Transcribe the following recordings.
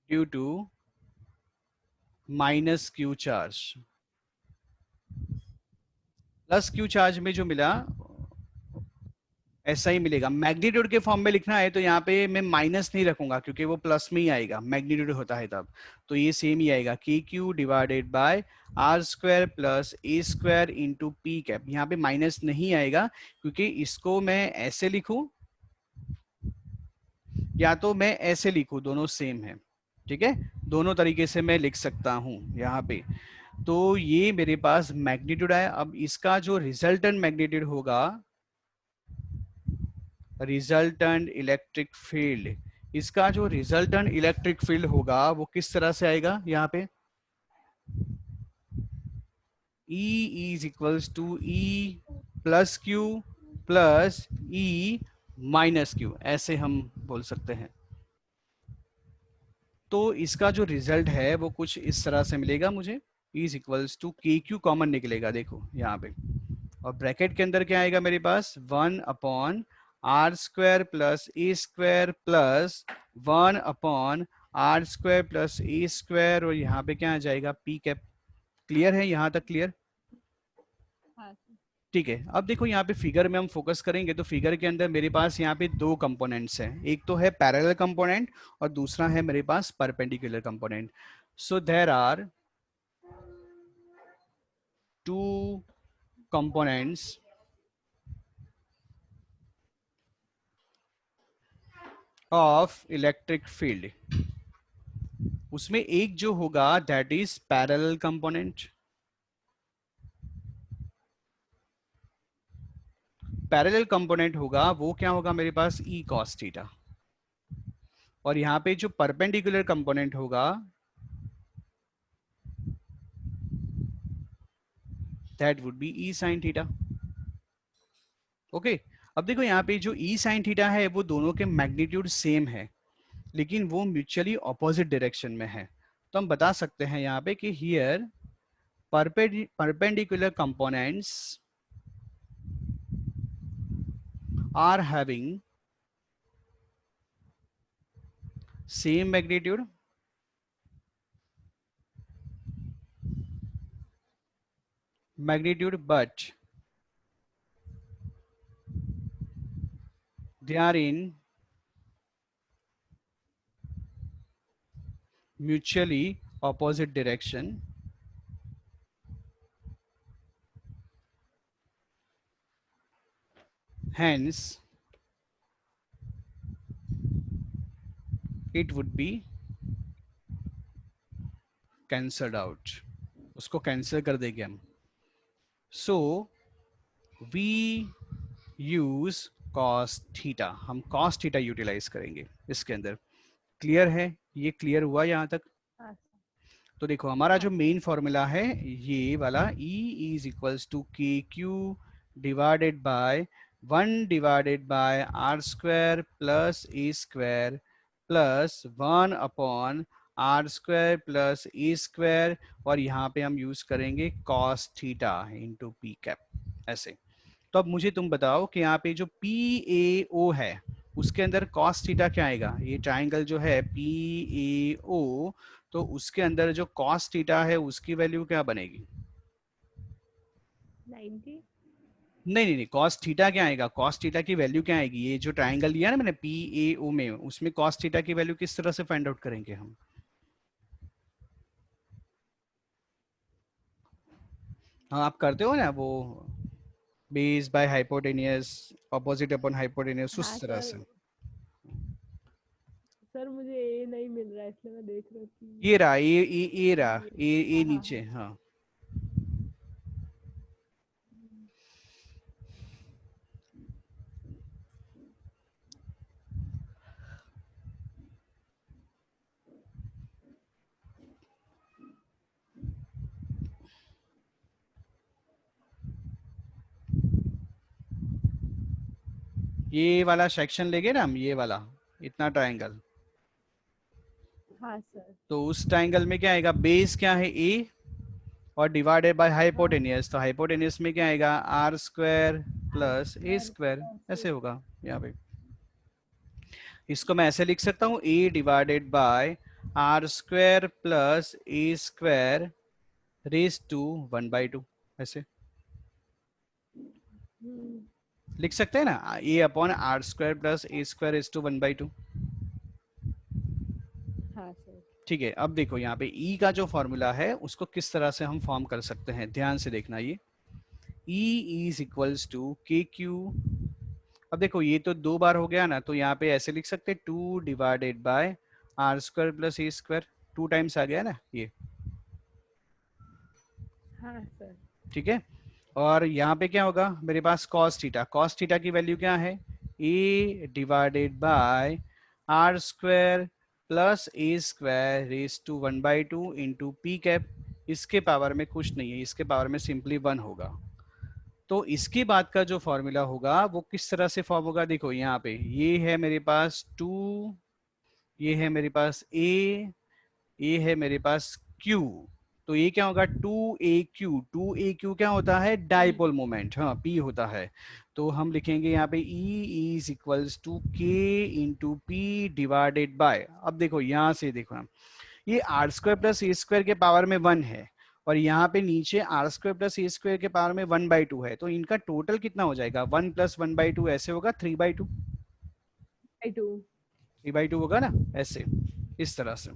Due to minus Q charge. Plus Q charge में जो मिला ऐसा ही मिलेगा। मैग्नीट्यूड के फॉर्म में लिखना है तो यहाँ पे मैं माइनस नहीं रखूंगा क्योंकि वो प्लस में ही आएगा, मैग्नीट्यूड होता है तब। तो ये सेम ही आएगा, K Q divided by are square plus A square into p cap. यहाँ पे माइनस नहीं आएगा क्योंकि इसको मैं ऐसे लिखूं या तो मैं ऐसे लिखूं, दोनों सेम है। ठीक है, दोनों तरीके से मैं लिख सकता हूं यहाँ पे। तो ये मेरे पास मैग्नीट्यूड है। अब इसका जो रिजल्टेंट मैग्नीट्यूड होगा, रिजल्टेंट इलेक्ट्रिक फील्ड, इसका जो रिजल्टेंट इलेक्ट्रिक फील्ड होगा वो किस तरह से आएगा यहाँ पे, E is equals to E plus Q plus E minus Q, ऐसे हम बोल सकते हैं। तो इसका जो रिजल्ट है वो कुछ इस तरह से मिलेगा मुझे, E is equals to K Q common निकलेगा देखो यहाँ पे, और ब्रैकेट के अंदर क्या आएगा मेरे पास, 1 upon are square plus A square plus 1 upon are square plus A square, और यहाँ पे क्या आ जाएगा पी कैप। क्लियर है यहाँ तक, क्लियर? हाँ। ठीक है, अब देखो यहाँ पे फिगर में हम फोकस करेंगे तो फिगर के अंदर मेरे पास यहाँ पे दो कंपोनेंट्स हैं, एक तो है पैरेलल कंपोनेंट और दूसरा है मेरे पास perpendicular component. So there are two components of electric field. उसमें एक जो होगा that is parallel component. Parallel component होगा वो क्या होगा मेरे पास, ई कॉस थीटा। और यहाँ पे जो परपेंडिकुलर कंपोनेंट होगा that would be E sine theta. Okay, अब देखो यहाँ पे जो ई साइन थीटा है वो दोनों के मैग्नीट्यूड सेम है लेकिन वो म्यूचुअली ऑपोजिट डायरेक्शन में है। तो हम बता सकते हैं यहाँ पे कि here perpendicular components are having same magnitude but they are in mutually opposite direction. Hence, it would be cancelled out. उसको कैंसिल कर देंगे हम. So we use cos theta. हम cos theta यूटिलाइज करेंगे इसके अंदर. क्लियर है? ये क्लियर हुआ यहाँ तक? हाँ। तो देखो हमारा जो हाँ। मेन फॉर्मूला है ये वाला, E is equals to K Q divided by 1 divided by are square plus A square plus 1 upon are square plus A square, और यहाँ पे हम यूज करेंगे cos theta into p cap ऐसे। तो अब मुझे तुम बताओ कि यहाँ पे जो पी ए ओ है उसके अंदर कॉस थीटा क्या आएगा, ये ट्राइंगल जो है पी ए ओ, तो उसके अंदर जो कॉस थीटा है उसकी वैल्यू क्या बनेगी? 90। नहीं नहीं नहीं, कॉस थीटा क्या आएगा, कॉस थीटा की वैल्यू क्या आएगी? ये जो ट्राइंगल लिया ना मैंने पी ए ओ में, उसमें कॉस थीटा की वैल्यू किस तरह से फाइंड आउट करेंगे हम? हाँ आप करते हो ना वो, base by hypotenuse, opposite upon hypotenuse, हाँ उस तरह सर। से। सर मुझे ए नहीं मिल रहा है इसलिए मैं देख रही हूँ ये कि रहा, ये रहा, ये। ये हाँ हाँ नीचे, हाँ। हाँ। ये वाला सेक्शन लेंगे ना हम, ये वाला इतना ट्राइंगल, हाँ सर। तो उस ट्राइंगल में क्या आएगा, बेस क्या है ए और डिवाइडेड बाय हाँ। हाइपोटेनियस, तो हाइपोटेनियस में क्या आएगा, आर स्क्वायर आर प्लस ए स्क्वायर स्क्वायर, प्लस ऐसे होगा यहाँ पे। इसको मैं ऐसे लिख सकता हूँ, A divided by are square plus A square raise to 1/2, ऐसे हम्म, लिख सकते हैं ना, A upon are square plus A square raise to 1/2। हाँ सर। ठीक है, अब देखो यहाँ पे ई का जो फॉर्मूला है उसको किस तरह से हम फॉर्म कर सकते हैं, ध्यान से देखना ये। E is equals to K Q. अब देखो ये तो 2 बार हो गया ना, तो यहाँ पे ऐसे लिख सकते हैं 2/r² + a²। 2 टाइम्स आ गया ना ये। हाँ सर। ठीक है, और यहाँ पे क्या होगा मेरे पास cos थीटा। cos थीटा की वैल्यू क्या है, a/r² + a² raise to 1/2 into p cap. इसके पावर में कुछ नहीं है, इसके पावर में सिंपली 1 होगा। तो इसके बाद का जो फॉर्मूला होगा वो किस तरह से फॉर्म होगा, देखो यहाँ पे ये है मेरे पास 2, ये है मेरे पास ए है मेरे पास क्यू। तो ये क्या होगा 2aq। 2aq क्या होता है, पी। डाइपोल मोमेंट, हाँ पी होता है। तो हम लिखेंगे यहाँ पे ई इज इक्वल्स टू के इंटू पी डिवाइडेड बाय, अब देखो यहाँ से देखो हम, ये r² + a² के पावर में 1 है, और यहाँ पे नीचे r² + a² के पावर में 1/2 है, तो इनका टोटल कितना हो जाएगा, 1 + 1/2 ऐसे होगा 3/2। 2। 3/2 होगा ना, ऐसे इस तरह से।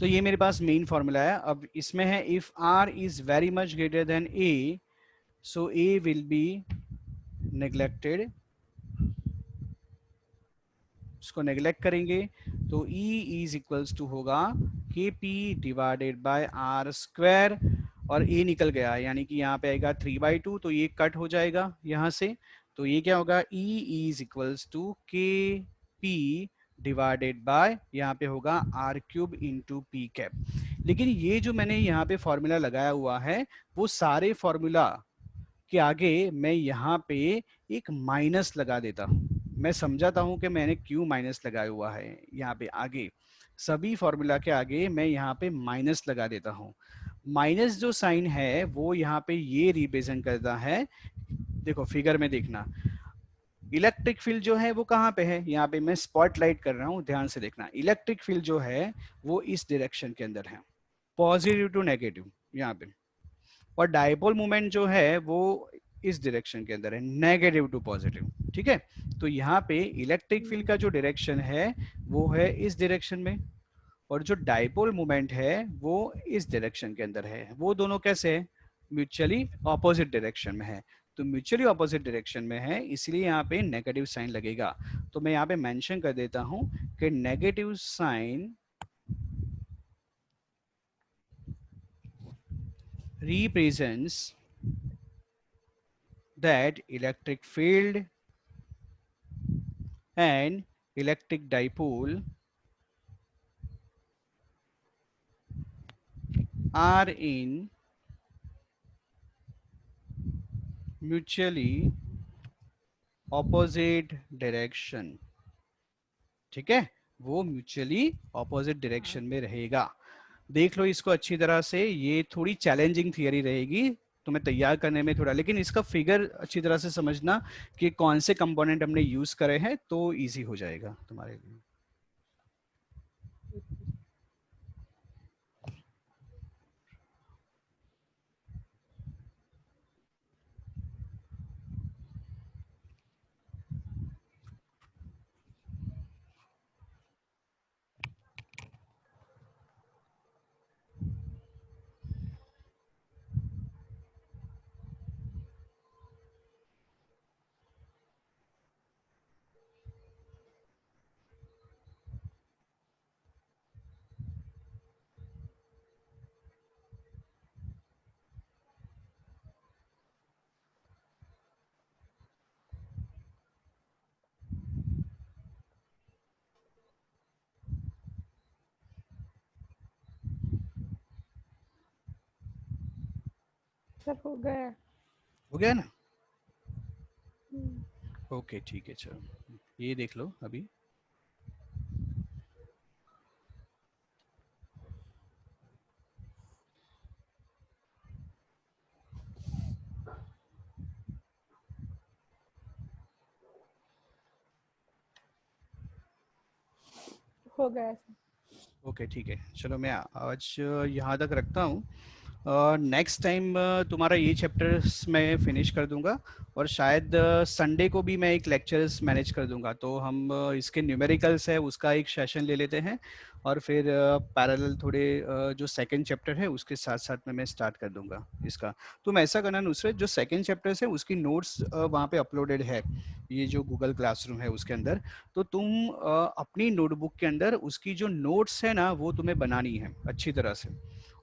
तो ये मेरे पास मेन फॉर्मूला है। अब इसमें है if r is very much greater than a, so a will be neglected. उसको नेग्लेक्ट करेंगे तो E इज इक्वल्स टू होगा K P divided by are square, और A निकल गया यानी कि यहाँ पे आएगा 3/2, तो ये कट हो जाएगा यहाँ से। तो ये क्या होगा, E इज इक्वल्स टू के पी डिवाइडेड बाय, यहाँ पे होगा r³ इंटू पी कैप। लेकिन ये जो मैंने यहाँ पे फॉर्मूला लगाया हुआ है, वो सारे फॉर्मूला के आगे मैं यहाँ पे एक माइनस लगा देता हूँ। मैं समझाता हूँ कि मैंने क्यों माइनस लगाया हुआ है। यहाँ पे आगे सभी फॉर्मूला के आगे मैं यहाँ पे माइनस लगा देता हूँ। माइनस जो साइन है वो यहाँ पे ये रिप्रेजेंट करता है, देखो फिगर में देखना, इलेक्ट्रिक फील्ड जो है वो कहाँ पे है, यहाँ पे मैं स्पॉटलाइट कर रहा हूँ, ध्यान से देखना। इलेक्ट्रिक फील्ड जो है वो इस डायरेक्शन के अंदर है, पॉजिटिव टू नेगेटिव यहाँ पे। और डायपोल मोमेंट जो है वो इस डायरेक्शन के अंदर है, नेगेटिव टू पॉजिटिव। ठीक है, तो यहाँ पे इलेक्ट्रिक फील्ड का जो डायरेक्शन है वो है इस डायरेक्शन में, और जो डायपोल मोमेंट है वो इस डायरेक्शन के अंदर है। वो दोनों कैसे है, म्यूचुअली ऑपोजिट डायरेक्शन में है। तो म्यूचुअली ऑपोजिट डायरेक्शन में है, इसलिए यहाँ पे नेगेटिव साइन लगेगा। तो मैं यहाँ पे मेंशन कर देता हूँ कि negative sign represents that electric field and electric dipole are in mutually opposite direction। ठीक है, वो म्यूचुअली ऑपोजिट हाँ। डायरेक्शन में रहेगा। देख लो इसको अच्छी तरह से, ये थोड़ी चैलेंजिंग थियरी रहेगी तुम्हें तैयार करने में थोड़ा, लेकिन इसका फिगर अच्छी तरह से समझना कि कौन से कंपोनेंट हमने यूज करे हैं, तो इजी हो जाएगा तुम्हारे लिए। सर हो गया। हो गया ना, हम्म, ओके ठीक है चलो ये देख लो अभी। हो गया सर। ओके ठीक है, चलो मैं आज यहाँ तक रखता हूँ। नेक्स्ट टाइम तुम्हारा ये चैप्टर्स मैं फिनिश कर दूंगा, और शायद संडे को भी मैं एक लेक्चर्स मैनेज कर दूंगा, तो हम इसके न्यूमेरिकल्स है उसका एक सेशन ले लेते हैं, और फिर पैरेलल थोड़े जो सेकंड चैप्टर है उसके साथ साथ में मैं स्टार्ट कर दूंगा इसका। तुम ऐसा करना नुसरत, जो सेकंड चैप्टर्स है उसकी नोट्स वहाँ पे अपलोडेड है, ये जो गूगल क्लासरूम है उसके अंदर, तो तुम अपनी नोटबुक के अंदर उसकी जो नोट्स है ना वो तुम्हें बनानी है अच्छी तरह से,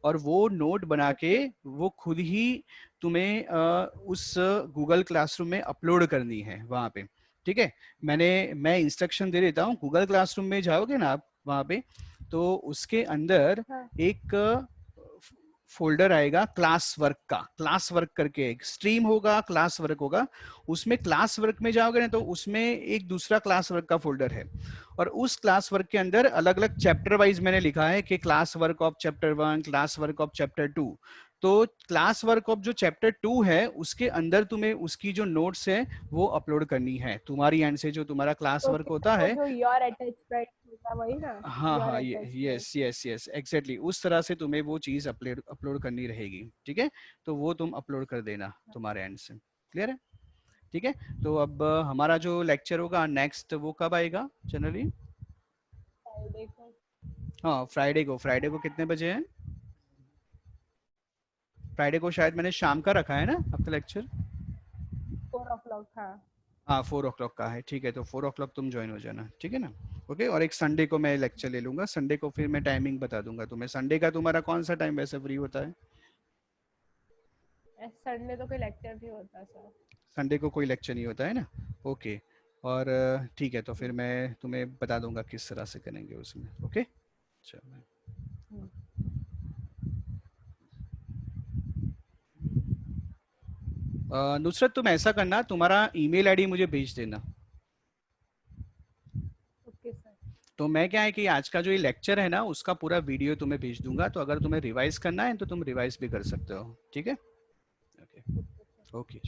और वो नोट बना के वो खुद ही तुम्हें उस गूगल क्लासरूम में अपलोड करनी है वहाँ पे। ठीक है, मैं इंस्ट्रक्शन दे देता हूँ। गूगल क्लासरूम में जाओगे ना आप वहाँ पे, तो उसके अंदर हाँ। एक फोल्डर आएगा क्लास वर्क का, क्लास वर्क करके एक स्ट्रीम होगा, क्लास वर्क होगा। उसमें क्लास वर्क में जाओगे ना तो उसमें एक दूसरा क्लास वर्क का फोल्डर है, और उस क्लास वर्क के अंदर अलग अलग चैप्टर वाइज मैंने लिखा है कि class work of chapter 1, class work of chapter 2। तो क्लास वर्क ऑफ जो चैप्टर 2 है उसके अंदर तुम्हें उसकी जो नोट्स है वो अपलोड करनी है तुम्हारी एंड से, जो तुम्हारा क्लास वर्क ओके, होता वो है। जो योर अटैचमेंट होगा वही ना? हाँ योर हाँ, ये attachment. Yes yes yes exactly उस तरह से तुम्हें वो चीज़ अपलोड अपलोड करनी रहेगी। ठीक है, तो वो तुम अपलोड कर देना तुम्हारे एंड से। क्लियर है? ठीक है, तो अब हमारा जो लेक्चर होगा नेक्स्ट वो कब आएगा जनरली? फ्राइडे को। हाँ फ्राइडे को। फ्राइडे को कितने बजे है? फ्राइडे को शायद मैंने शाम का रखा है ना आपका लेक्चर? 4 o'clock, हाँ। हाँ 4 o'clock का है, ठीक है, तो 4 o'clock तुम ज्वाइन हो जाना, ठीक है ना? ओके, और एक संडे को मैं लेक्चर ले लूंगा, संडे को फिर मैं टाइमिंग बता दूंगा तुम्हें। संडे का तुम्हारा कौन सा टाइम वैसे फ्री होता है? संडे तो कोई लेक्चर नहीं होता सर। संडे को कोई लेक्चर नहीं होता है ना? ओके, और ठीक है, तो फिर मैं तुम्हें बता दूंगा किस तरह से करेंगे उसमें। ओके चलो। नुसरत तुम ऐसा करना, तुम्हारा ईमेल आईडी मुझे भेज देना। Okay sir. तो मैं क्या है कि आज का जो ये लेक्चर है ना उसका पूरा वीडियो तुम्हें भेज दूंगा, तो अगर तुम्हें रिवाइज करना है तो तुम रिवाइज भी कर सकते हो। ठीक है? Okay okay sir. ओके।